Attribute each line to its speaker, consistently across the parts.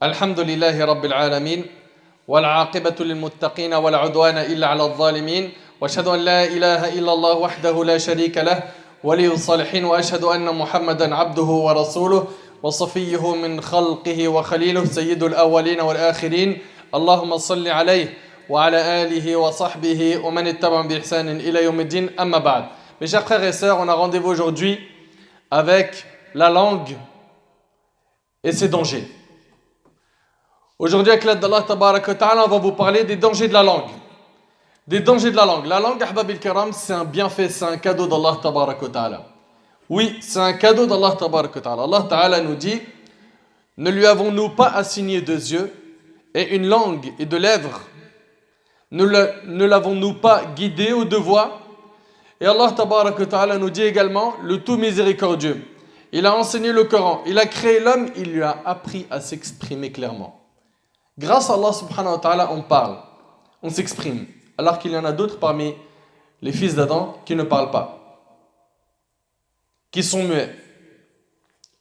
Speaker 1: الحمد لله رب العالمين والعاقبة للمتقين ولا عدوان إلا على الظالمين وأشهد أن لا إله إلا الله وحده لا شريك له ولي الصالحين وأشهد أن محمدا عبده ورسوله وصفيه من خلقه وخليله سيد الأولين والآخرين اللهم صل عليه وعلى آله وصحبه ومن اتبع بإحسان إلى يوم الدين أما بعد. Mes chers frères et sœurs, on a rendez-vous aujourd'hui avec la langue et ses dangers. Aujourd'hui, avec l'aide d'Allah Tabarak wa Ta'ala, on va vous parler des dangers de la langue. Des dangers de la langue. La langue, Ahbab al-Kiram, c'est un bienfait, c'est un cadeau d'Allah Tabarak wa Ta'ala. Oui, c'est un cadeau d'Allah Tabarak wa Ta'ala. Allah Ta'ala nous dit, ne lui avons-nous pas assigné deux yeux et une langue et deux lèvres? Ne l'avons-nous pas guidé aux deux voies? Et Allah Tabarak wa Ta'ala nous dit également, le tout miséricordieux. Il a enseigné le Coran, il a créé l'homme, il lui a appris à s'exprimer clairement. Grâce à Allah subhanahu wa ta'ala, on parle, on s'exprime, alors qu'il y en a d'autres parmi les fils d'Adam qui ne parlent pas, qui sont muets.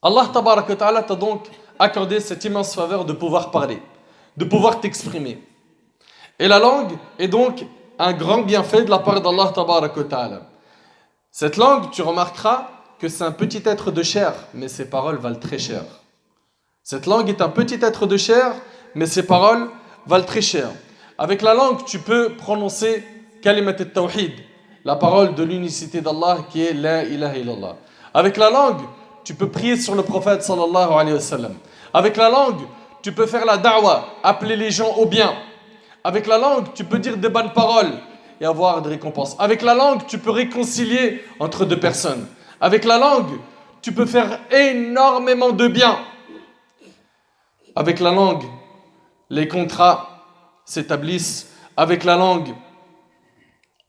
Speaker 1: Allah tabarak wa ta'ala t'a donc accordé cette immense faveur de pouvoir parler, de pouvoir t'exprimer. Et la langue est donc un grand bienfait de la part d'Allah tabarak wa ta'ala. Cette langue, tu remarqueras que c'est un petit être de chair, mais ses paroles valent très cher. Cette langue est un petit être de chair, mais ses paroles valent très cher. Avec la langue, tu peux prononcer kalimat al-tawhid, la parole de l'unicité d'Allah qui est la ilaha illallah. Avec la langue, tu peux prier sur le prophète sallallahu alayhi wa sallam. Avec la langue, tu peux faire la da'wah, appeler les gens au bien. Avec la langue, tu peux dire des bonnes paroles et avoir des récompenses. Avec la langue, tu peux réconcilier entre deux personnes. Avec la langue, tu peux faire énormément de bien. Avec la langue, les contrats s'établissent. Avec la langue,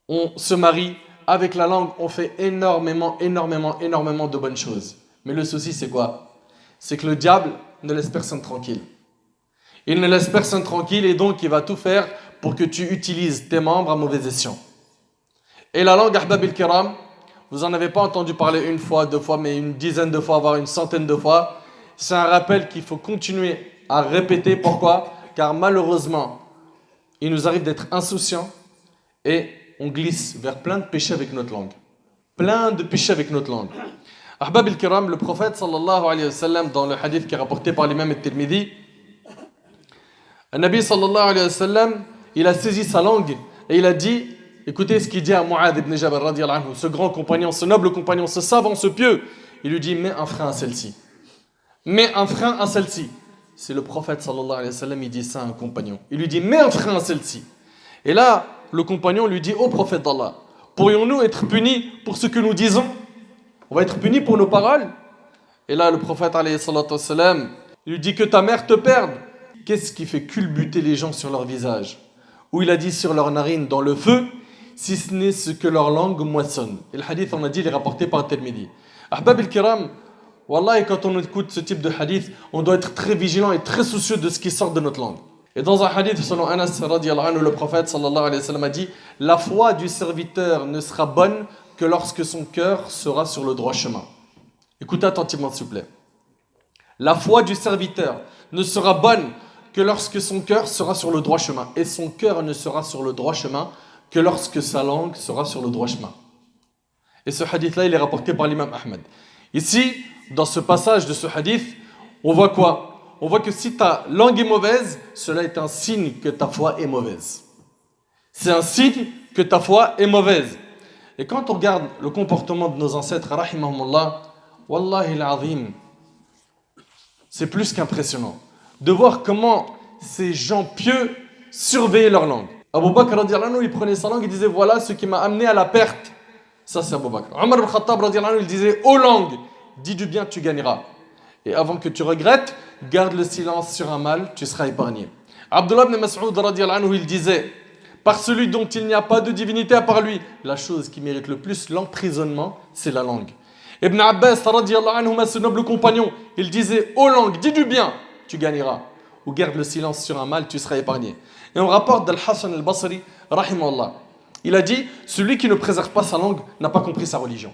Speaker 1: on se marie. Avec la langue, on fait énormément de bonnes choses. Mais le souci, c'est quoi? C'est que le diable ne laisse personne tranquille. Il ne laisse personne tranquille et donc il va tout faire pour que tu utilises tes membres à mauvais escient. Et la langue, Ahbab al-Kiram, vous n'en avez pas entendu parler une fois, deux fois, mais une dizaine de fois, voire une centaine de fois. C'est un rappel qu'il faut continuer à répéter. Pourquoi? Car malheureusement, il nous arrive d'être insouciants et on glisse vers plein de péchés avec notre langue. Plein de péchés avec notre langue. Ahbab al-Kiram, le prophète sallallahu alayhi wa sallam, dans le hadith qui est rapporté par l'imam al-Tirmidhi, le Nabi sallallahu alayhi wa sallam, il a saisi sa langue et il a dit, écoutez ce qu'il dit à Mu'adh ibn Jabal radiyallahu anhu, ce grand compagnon, ce noble compagnon, ce savant, ce pieux. Il lui dit, mets un frein à celle-ci. Mets un frein à celle-ci. C'est le prophète sallallahu alayhi wa sallam, il dit ça à un compagnon. Il lui dit, mets un frein à celle-ci. Et là, le compagnon lui dit, ô prophète d'Allah, pourrions-nous être punis pour ce que nous disons? On va être punis pour nos paroles? Et là, le prophète alayhi salatu wa sallam, il lui dit que ta mère te perde. Qu'est-ce qui fait culbuter les gens sur leur visage? Ou il a dit sur leur narine dans le feu, si ce n'est ce que leur langue moissonne. Et le hadith, on a dit, il est rapporté par Tirmidhi. Ahbab al-Kiram, Wallah, quand on écoute ce type de hadith, on doit être très vigilant et très soucieux de ce qui sort de notre langue. Et dans un hadith, selon Anas radiyallahu anhu, le prophète sallallahu alayhi wa sallam a dit, la foi du serviteur ne sera bonne que lorsque son cœur sera sur le droit chemin. Écoutez attentivement, s'il vous plaît. La foi du serviteur ne sera bonne que lorsque son cœur sera sur le droit chemin. Et son cœur ne sera sur le droit chemin que lorsque sa langue sera sur le droit chemin. Et ce hadith-là, il est rapporté par l'imam Ahmed. Ici, dans ce passage de ce hadith, on voit quoi? On voit que si ta langue est mauvaise, cela est un signe que ta foi est mauvaise. C'est un signe que ta foi est mauvaise. Et quand on regarde le comportement de nos ancêtres, rahimahumullah, wallahi al-azim, c'est plus qu'impressionnant de voir comment ces gens pieux surveillaient leur langue. Abu Bakr radiyallahu anhu, il prenait sa langue et disait, voilà ce qui m'a amené à la perte. Ça, c'est Abu Bakr. Omar ibn Khattab radiyallahu anhu, il disait, ô langue, dis du bien, tu gagneras. Et avant que tu regrettes, garde le silence sur un mal, tu seras épargné. Abdullah ibn Mas'ud radiyallahu anhu, il disait, par celui dont il n'y a pas de divinité à part lui, la chose qui mérite le plus l'emprisonnement, c'est la langue. Ibn Abbas radiyallahu anhu, ce noble compagnon, il disait, ô langue, dis du bien, tu gagneras. Ou garde le silence sur un mal, tu seras épargné. Et on rapporte d'Al-Hassan al-Basri, rahimahullah, il a dit, celui qui ne préserve pas sa langue n'a pas compris sa religion.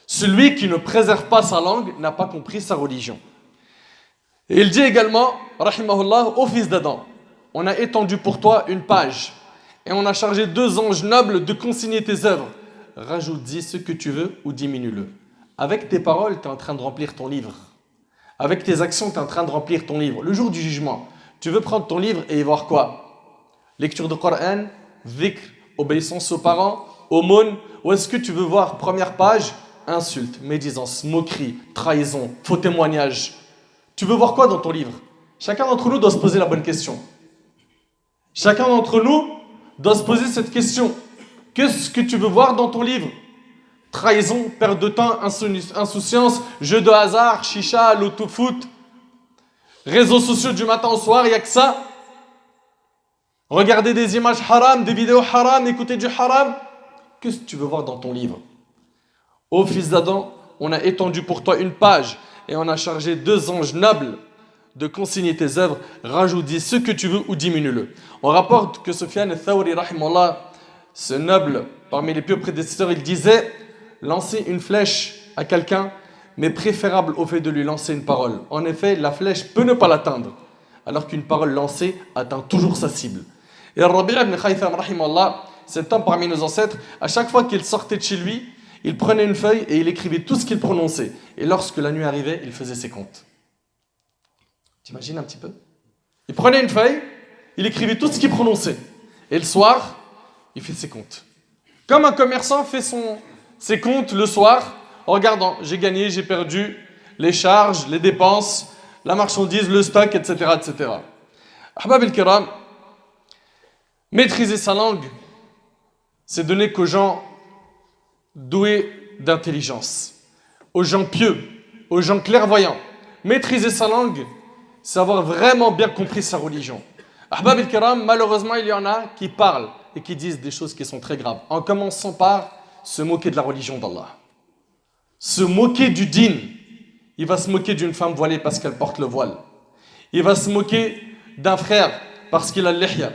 Speaker 1: Celui qui ne préserve pas sa langue n'a pas compris sa religion. Et il dit également, rahimahullah, au fils d'Adam, on a étendu pour toi une page et on a chargé 2 anges nobles de consigner tes œuvres. Rajoute-y ce que tu veux ou diminue-le. Avec tes paroles, tu es en train de remplir ton livre. Avec tes actions, tu es en train de remplir ton livre. Le jour du jugement, tu veux prendre ton livre et y voir quoi? Lecture de Coran, dhikr, obéissance aux parents, aumône, ou est-ce que tu veux voir, première page, insulte, médisance, moquerie, trahison, faux témoignage? Tu veux voir quoi dans ton livre? Chacun d'entre nous doit se poser la bonne question. Chacun d'entre nous doit se poser cette question. Qu'est-ce que tu veux voir dans ton livre? Trahison, perte de temps, insouciance, jeu de hasard, chicha, loto-foot, réseaux sociaux du matin au soir, il n'y a que ça. Regarder des images haram, des vidéos haram, écouter du haram. Qu'est-ce que tu veux voir dans ton livre? Ô fils d'Adam, on a étendu pour toi une page et on a chargé 2 anges nobles de consigner tes œuvres. Rajoute-y ce que tu veux ou diminue-le. On rapporte que Sufyan al-Thawri, rahimahullah, ce noble parmi les pieux prédécesseurs, il disait: lancer une flèche à quelqu'un mais préférable au fait de lui lancer une parole. En effet, la flèche peut ne pas l'atteindre, alors qu'une parole lancée atteint toujours sa cible. Et Rabi' ibn Khaytham, rahimahullah, cet homme parmi nos ancêtres, à chaque fois qu'il sortait de chez lui, il prenait une feuille et il écrivait tout ce qu'il prononçait. Et lorsque la nuit arrivait, il faisait ses comptes. T'imagines un petit peu? Il prenait une feuille, il écrivait tout ce qu'il prononçait. Et le soir, il fait ses comptes. Comme un commerçant fait ses comptes le soir, en regardant, j'ai gagné, j'ai perdu, les charges, les dépenses, la marchandise, le stock, etc. etc. Ahbab al-Kiram, maîtriser sa langue, c'est donner qu'aux gens doués d'intelligence, aux gens pieux, aux gens clairvoyants. Maîtriser sa langue, c'est avoir vraiment bien compris sa religion. Ahbab al-Kiram, malheureusement, il y en a qui parlent et qui disent des choses qui sont très graves. En commençant par se moquer de la religion d'Allah. Se moquer du din. Il va se moquer d'une femme voilée parce qu'elle porte le voile. Il va se moquer d'un frère parce qu'il a l'ihya.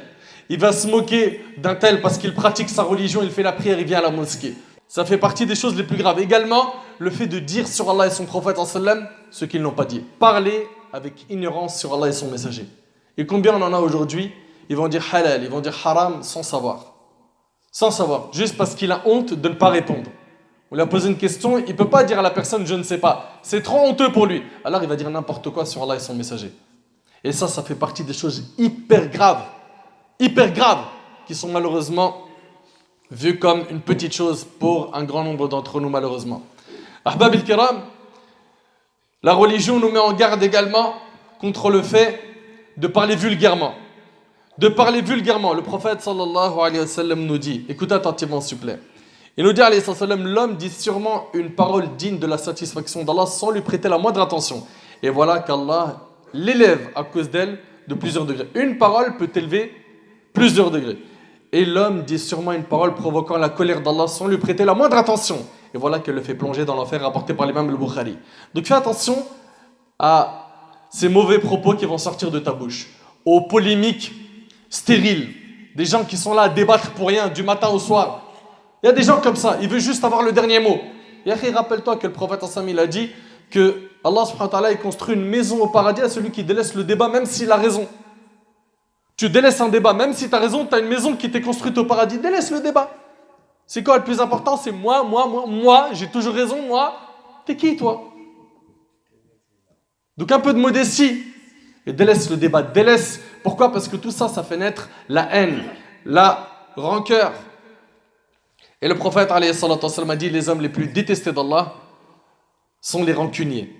Speaker 1: Il va se moquer d'un tel parce qu'il pratique sa religion, il fait la prière, il vient à la mosquée. Ça fait partie des choses les plus graves. Également, le fait de dire sur Allah et son prophète ce qu'ils n'ont pas dit. Parler avec ignorance sur Allah et son messager. Et combien on en a aujourd'hui? Ils vont dire halal, ils vont dire haram sans savoir. Sans savoir, juste parce qu'il a honte de ne pas répondre. On lui a posé une question, il ne peut pas dire à la personne je ne sais pas. C'est trop honteux pour lui. Alors il va dire n'importe quoi sur Allah et son messager. Et ça fait partie des choses hyper graves, qui sont malheureusement vues comme une petite chose pour un grand nombre d'entre nous malheureusement. Ahbab al-Kiram, la religion nous met en garde également contre le fait de parler vulgairement. De parler vulgairement. Le prophète sallallahu alayhi wa sallam nous dit, écoutez attentivement s'il vous plaît. Il nous dit alayhi wa sallam, l'homme dit sûrement une parole digne de la satisfaction d'Allah sans lui prêter la moindre attention. Et voilà qu'Allah l'élève à cause d'elle de plusieurs degrés. Une parole peut élever plusieurs degrés. Et l'homme dit sûrement une parole provoquant la colère d'Allah sans lui prêter la moindre attention. Et voilà qu'elle le fait plonger dans l'enfer rapporté par l'imam al-Bukhari. Donc fais attention à ces mauvais propos qui vont sortir de ta bouche, aux polémiques stériles, des gens qui sont là à débattre pour rien du matin au soir. Il y a des gens comme ça, ils veulent juste avoir le dernier mot. Et rappelle-toi que le prophète il a dit que Allah subhanahu wa ta'ala construit une maison au paradis à celui qui délaisse le débat même s'il a raison. Tu délaisses un débat, même si tu as raison, tu as une maison qui t'est construite au paradis, délaisse le débat. C'est quoi le plus important? C'est moi, j'ai toujours raison, moi. T'es qui toi? Donc un peu de modestie. Et délaisse le débat, délaisse. Pourquoi? Parce que tout ça, ça fait naître la haine, la rancœur. Et le prophète alayhi salatu wa sallam a dit, les hommes les plus détestés d'Allah sont les rancuniers.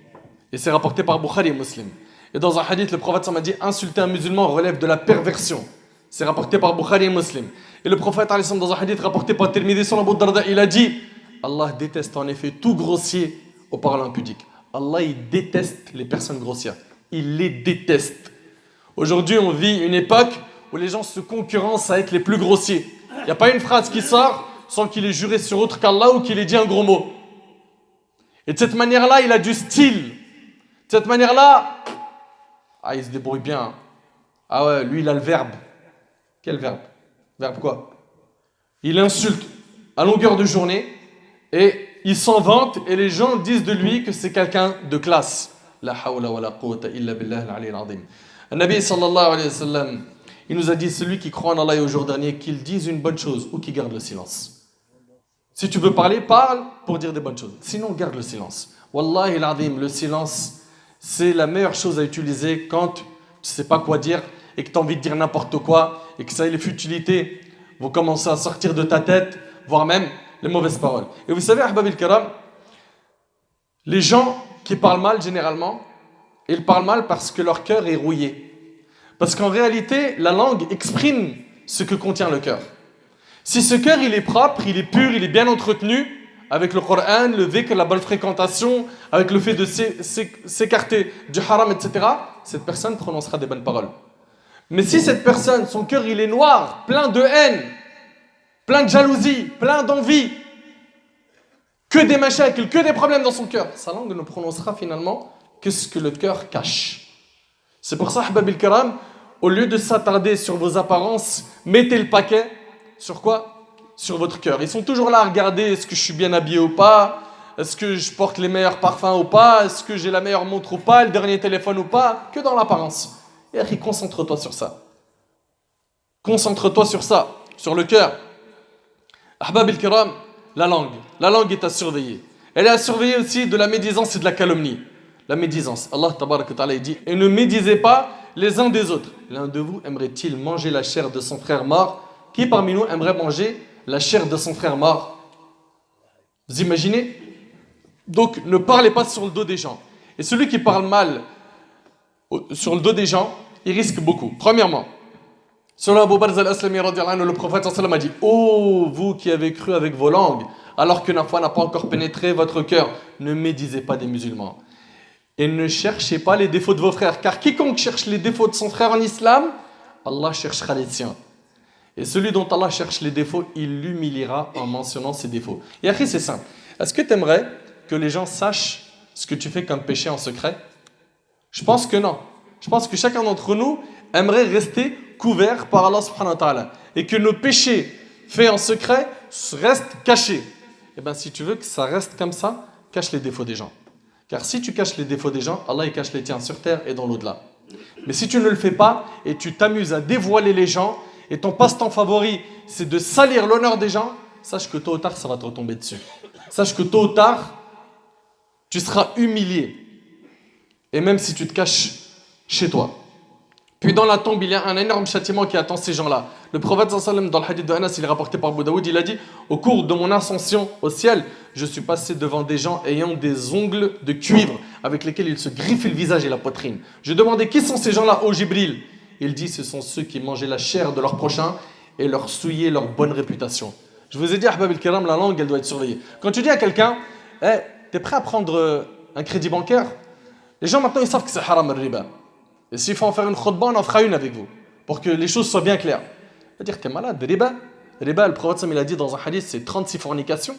Speaker 1: Et c'est rapporté par Bukhari et Muslim. Et dans un hadith, le prophète a dit, insulter un musulman relève de la perversion. C'est rapporté par Bukhari et Muslim. Et le prophète, dans un hadith rapporté par Tirmidhi sur Abu Darda, il a dit, Allah déteste en effet tout grossier au parlant impudique. Allah, il déteste les personnes grossières. Il les déteste. Aujourd'hui, on vit une époque où les gens se concurrencent avec les plus grossiers. Il n'y a pas une phrase qui sort sans qu'il ait juré sur autre qu'Allah ou qu'il ait dit un gros mot. Et de cette manière-là, il a du style. De cette manière-là, il se débrouille bien. Hein. Ah ouais, lui, il a le verbe. Quel verbe? Verbe quoi? Il insulte à longueur de journée et il s'en vante et les gens disent de lui que c'est quelqu'un de classe. La hawla wa la quwwata illa billah al-ali al-azim. Le Nabi sallallahu alayhi wa sallam, il nous a dit, celui qui croit en Allah et au jour dernier, qu'il dise une bonne chose ou qu'il garde le silence. Si tu veux parler, parle pour dire des bonnes choses. Sinon, garde le silence. Wallahi al-azim, le silence, c'est la meilleure chose à utiliser quand tu ne sais pas quoi dire et que tu as envie de dire n'importe quoi et que ça y est, les futilités vont commencer à sortir de ta tête, voire même les mauvaises paroles. Et vous savez, ahbab al-kiram, les gens qui parlent mal généralement, ils parlent mal parce que leur cœur est rouillé. Parce qu'en réalité, la langue exprime ce que contient le cœur. Si ce cœur il est propre, il est pur, il est bien entretenu, avec le Coran, le dhikr, la bonne fréquentation, avec le fait de s'écarter du haram, etc., cette personne prononcera des bonnes paroles. Mais si cette personne, son cœur il est noir, plein de haine, plein de jalousie, plein d'envie, que des mashakil, que des problèmes dans son cœur, sa langue ne prononcera finalement que ce que le cœur cache. C'est pour ça, ahbab al-kiram, au lieu de s'attarder sur vos apparences, mettez le paquet sur quoi ? Sur votre cœur. Ils sont toujours là à regarder est-ce que je suis bien habillé ou pas, est-ce que je porte les meilleurs parfums ou pas, est-ce que j'ai la meilleure montre ou pas, le dernier téléphone ou pas, que dans l'apparence. Et après, concentre-toi sur ça. Concentre-toi sur ça, sur le cœur. Ahbab al-kiram, la langue est à surveiller. Elle est à surveiller aussi de la médisance et de la calomnie. La médisance, Allah tabaraka ta'ala dit, et ne médisez pas les uns des autres. L'un de vous aimerait-il manger la chair de son frère mort? Qui parmi nous aimerait manger la chair de son frère mort? Vous imaginez? Donc ne parlez pas sur le dos des gens. Et celui qui parle mal sur le dos des gens, il risque beaucoup. Premièrement, selon Abu Barz al-Aslami, le prophète sallallahu a dit: ô vous qui avez cru avec vos langues, alors que la foi n'a pas encore pénétré votre cœur, ne médisez pas des musulmans. Et ne cherchez pas les défauts de vos frères, car quiconque cherche les défauts de son frère en islam, Allah cherchera les siens. Et celui dont Allah cherche les défauts, il l'humiliera en mentionnant ses défauts. Et après, c'est simple. Est-ce que tu aimerais que les gens sachent ce que tu fais comme péché en secret? Je pense que non. Je pense que chacun d'entre nous aimerait rester couvert par Allah subhanahu wa ta'ala. Et que nos péchés faits en secret restent cachés. Eh bien, si tu veux que ça reste comme ça, cache les défauts des gens. Car si tu caches les défauts des gens, Allah il cache les tiens sur terre et dans l'au-delà. Mais si tu ne le fais pas et tu t'amuses à dévoiler les gens, et ton passe-temps favori, c'est de salir l'honneur des gens, sache que tôt ou tard, ça va te retomber dessus. Sache que tôt ou tard, tu seras humilié. Et même si tu te caches chez toi. Puis dans la tombe, il y a un énorme châtiment qui attend ces gens-là. Le prophète sallallahu alayhi wa sallam, dans le hadith de Anas, il est rapporté par Abu Daoud, il a dit: au cours de mon ascension au ciel, je suis passé devant des gens ayant des ongles de cuivre avec lesquels ils se griffaient le visage et la poitrine. Je demandais: qui sont ces gens-là, ô Jibril? Il dit: ce sont ceux qui mangeaient la chair de leur prochain et leur souillaient leur bonne réputation. Je vous ai dit, ahbab al-kiram, la langue, elle doit être surveillée. Quand tu dis à quelqu'un: hey, t'es prêt à prendre un crédit bancaire? Les gens maintenant, ils savent que c'est haram al-riba. Et s'il faut en faire une khutba, on en fera une avec vous, pour que les choses soient bien claires. Ça veut dire que t'es malade, riba. Riba, le prophète, il a dit dans un hadith, c'est 36 fornications.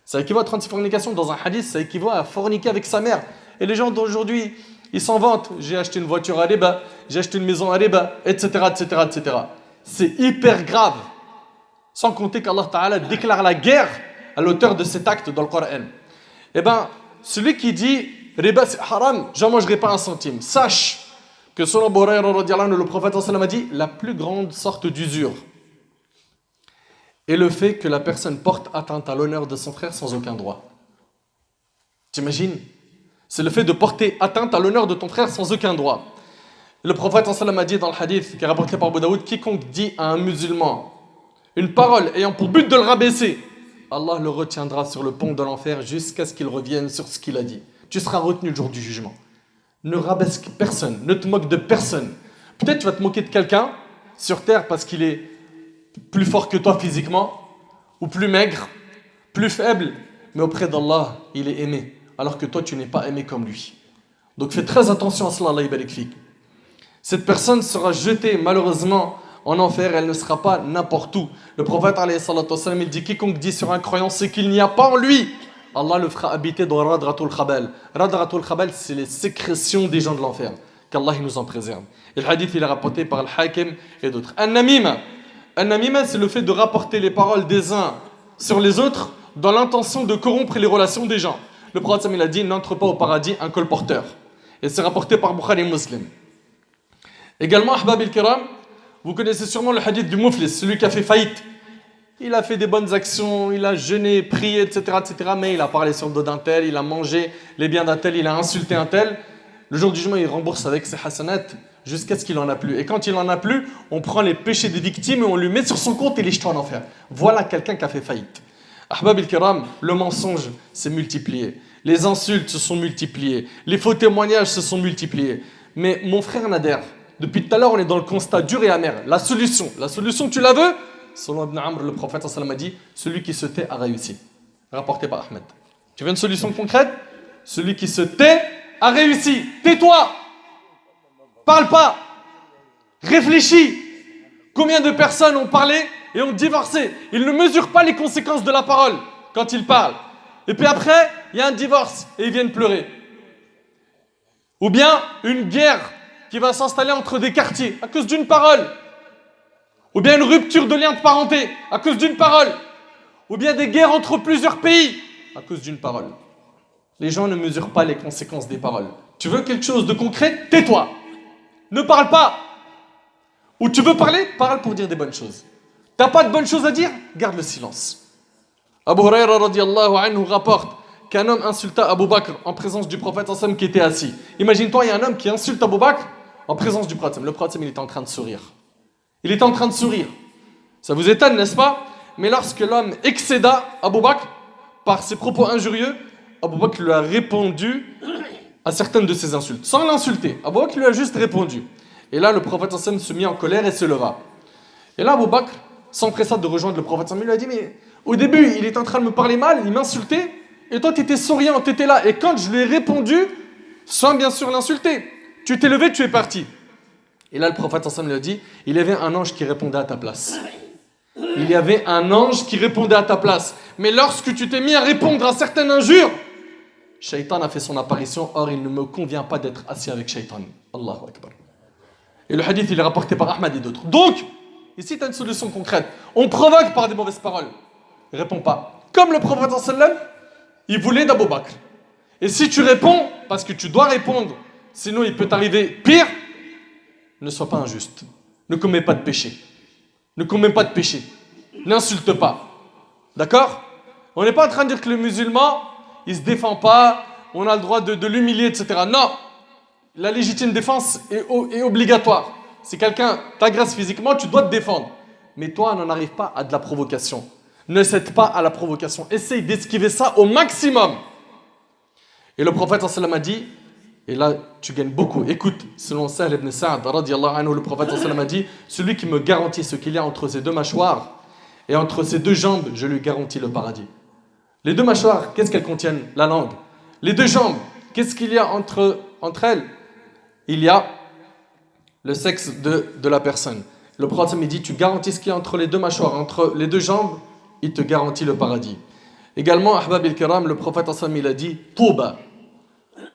Speaker 1: Ça équivaut à 36 fornications. Dans un hadith, ça équivaut à forniquer avec sa mère. Et les gens d'aujourd'hui, ils s'en vantent. J'ai acheté une voiture à riba, j'ai acheté une maison à riba, etc., etc., etc. C'est hyper grave. Sans compter qu'Allah Ta'ala déclare la guerre à l'auteur de cet acte dans le Coran. Eh bien, celui qui dit riba c'est haram, j'en mangerai pas un centime. Sache que selon Abu Hurayra, le prophète a dit: la plus grande sorte d'usure est le fait que la personne porte atteinte à l'honneur de son frère sans aucun droit. T'imagines? C'est le fait de porter atteinte à l'honneur de ton frère sans aucun droit. Le prophète a dit dans le hadith qui est rapporté par Abu Daoud: quiconque dit à un musulman une parole ayant pour but de le rabaisser, Allah le retiendra sur le pont de l'enfer jusqu'à ce qu'il revienne sur ce qu'il a dit. Tu seras retenu le jour du jugement. Ne rabaisse personne, ne te moque de personne. Peut-être tu vas te moquer de quelqu'un sur terre parce qu'il est plus fort que toi physiquement, ou plus maigre, plus faible, mais auprès d'Allah, il est aimé, alors que toi tu n'es pas aimé comme lui. Donc fais très attention à cela, Allah yabarik fik. Cette personne sera jetée malheureusement en enfer, elle ne sera pas n'importe où. Le prophète alayhi salatu wassalam, il dit: quiconque dit sur un croyant c'est qu'il n'y a pas en lui, Allah le fera habiter dans Radratul Khabal. Radratul Khabal, c'est les sécrétions des gens de l'enfer. Qu'Allah nous en préserve. Et le hadith, il est rapporté par le Hakim et d'autres. An-Namima, c'est le fait de rapporter les paroles des uns sur les autres dans l'intention de corrompre les relations des gens. Le prophète, il a dit: n'entre pas au paradis un colporteur. Et c'est rapporté par Bukhari et Muslim. Également, Ahbab al-Kiram, vous connaissez sûrement le hadith du Muflis, celui qui a fait faillite. Il a fait des bonnes actions, il a jeûné, prié, etc., mais il a parlé sur le dos d'un tel, il a mangé les biens d'un tel, il a insulté un tel. Le jour du jugement, il rembourse avec ses hasanat jusqu'à ce qu'il n'en a plus. Et quand il n'en a plus, on prend les péchés des victimes et on lui met sur son compte et les jette en enfer. Voilà quelqu'un qui a fait faillite. Ahbab al-Kiram, le mensonge s'est multiplié. Les insultes se sont multipliées. Les faux témoignages se sont multipliés. Mais mon frère Nader, depuis tout à l'heure, on est dans le constat dur et amer. La solution, tu la veux? Selon Ibn Amr, le prophète sallallahu alayhi wa sallam a dit, celui qui se tait a réussi. Rapporté par Ahmed. Tu veux une solution concrète? Celui qui se tait a réussi. Tais-toi. Parle pas. Réfléchis. Combien de personnes ont parlé et ont divorcé? Ils ne mesurent pas les conséquences de la parole quand ils parlent. Et puis après, il y a un divorce et ils viennent pleurer. Ou bien une guerre qui va s'installer entre des quartiers à cause d'une parole. Ou bien une rupture de lien de parenté à cause d'une parole. Ou bien des guerres entre plusieurs pays à cause d'une parole. Les gens ne mesurent pas les conséquences des paroles. Tu veux quelque chose de concret? Tais-toi. Ne parle pas. Ou tu veux parler? Parle pour dire des bonnes choses. T'as pas de bonnes choses à dire? Garde le silence. Abu Huraira radiyallahu anhu rapporte qu'un homme insulta Abu Bakr en présence du prophète sallam qui était assis. Imagine-toi, il y a un homme qui insulte Abu Bakr en présence du prophète. Le prophète, il était en train de sourire. Il était en train de sourire. Ça vous étonne, n'est-ce pas? Mais lorsque l'homme excéda Abu Bakr par ses propos injurieux, Abu Bakr lui a répondu à certaines de ses insultes, sans l'insulter. Abu Bakr lui a juste répondu. Et là, le prophète sallam se mit en colère et se leva. Et là, Abu Bakr s'empressa de rejoindre le prophète sallam. Il lui a dit, mais au début, il était en train de me parler mal, il m'insultait, et toi, tu étais souriant, tu étais là. Et quand je lui ai répondu, sans bien sûr l'insulter, tu t'es levé, tu es parti. Et là, le prophète sallam lui a dit, il y avait un ange qui répondait à ta place. Il y avait un ange qui répondait à ta place. Mais lorsque tu t'es mis à répondre à certaines injures, Shaitan a fait son apparition. Or, il ne me convient pas d'être assis avec Shaitan. Allahu Akbar. Et le hadith, il est rapporté par Ahmad et d'autres. Donc, ici, tu as une solution concrète. On provoque par des mauvaises paroles. Réponds pas. Comme le prophète sallam, il voulait d'Abu Bakr. Et si tu réponds, parce que tu dois répondre, sinon il peut t'arriver pire, ne sois pas injuste. Ne commets pas de péché. Ne commets pas de péché. N'insulte pas. D'accord? On n'est pas en train de dire que le musulman, il ne se défend pas, on a le droit de l'humilier, etc. Non. La légitime défense est obligatoire. Si quelqu'un t'agresse physiquement, tu dois te défendre. Mais toi, n'en arrive pas à de la provocation. Ne cède pas à la provocation. Essaye d'esquiver ça au maximum. Et le prophète sallallahu alayhi wa sallam a dit, et là tu gagnes beaucoup, écoute, selon Sahl ibn Sa'd radiyallahu anhu, le prophète sallallahu alayhi wa sallam a dit, celui qui me garantit ce qu'il y a entre ses deux mâchoires et entre ses deux jambes, je lui garantis le paradis. Les deux mâchoires, qu'est-ce qu'elles contiennent? La langue. Les deux jambes, qu'est-ce qu'il y a entre elles? Il y a le sexe de la personne. Le prophète me dit, tu garantis ce qu'il y a entre les deux mâchoires, entre les deux jambes, il te garantit le paradis. Également, Ahbab al-Kiram, le prophète il a dit, Touba.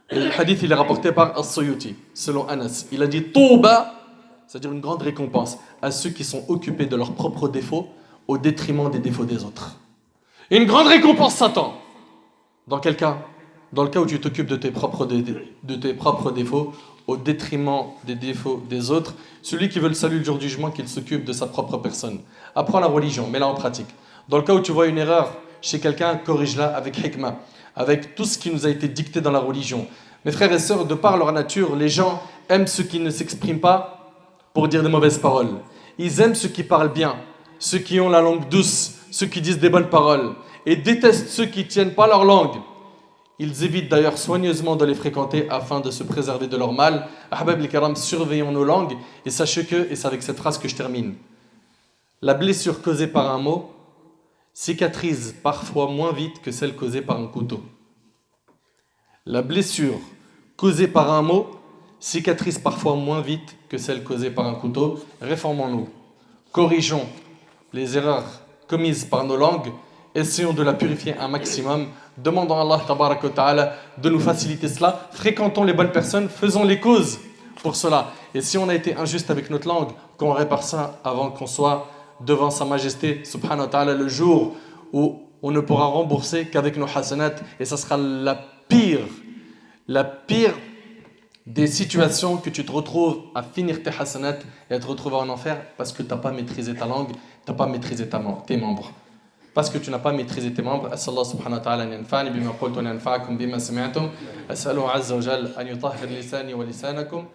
Speaker 1: Et le hadith, il est rapporté par As-Suyuti, selon Anas. Il a dit, Touba, c'est-à-dire une grande récompense à ceux qui sont occupés de leurs propres défauts au détriment des défauts des autres. Et une grande récompense s'attend. Dans quel cas? Dans le cas où tu t'occupes de tes propres défauts au détriment des défauts des autres. Celui qui veut le salut le jour du jugement, qu'il s'occupe de sa propre personne. Apprends la religion, mets-la en pratique. Dans le cas où tu vois une erreur chez quelqu'un, corrige-la avec hikmah, avec tout ce qui nous a été dicté dans la religion. Mes frères et sœurs, de par leur nature, les gens aiment ceux qui ne s'expriment pas pour dire des mauvaises paroles. Ils aiment ceux qui parlent bien, ceux qui ont la langue douce, ceux qui disent des bonnes paroles, et détestent ceux qui ne tiennent pas leur langue. Ils évitent d'ailleurs soigneusement de les fréquenter afin de se préserver de leur mal. Ahbab al-Kiram, surveillons nos langues, et sachez que, et c'est avec cette phrase que je termine, la blessure causée par un mot cicatrise parfois moins vite que celle causée par un couteau. La blessure causée par un mot cicatrise parfois moins vite que celle causée par un couteau. Réformons-nous, corrigeons les erreurs commises par nos langues, essayons de la purifier un maximum, demandons à Allah tabaraka wa ta'ala de nous faciliter cela, fréquentons les bonnes personnes, faisons les causes pour cela. Et si on a été injuste avec notre langue, qu'on répare ça avant qu'on soit devant sa majesté subhanahu wa ta'ala le jour où on ne pourra rembourser qu'avec nos hasanat, et ça sera la pire des situations que tu te retrouves à finir tes hasanat et à te retrouver en enfer parce que tu n'as pas maîtrisé ta langue, tu n'as pas maîtrisé tes membres. Parce que tu n'as pas maîtrisé tes membres. أسأل الله سبحانه وتعالى أن ينفعني بما قلت وأن ينفعكم بما سمعتم. أسأله عز وجل أن يطهر لساني ولسانكم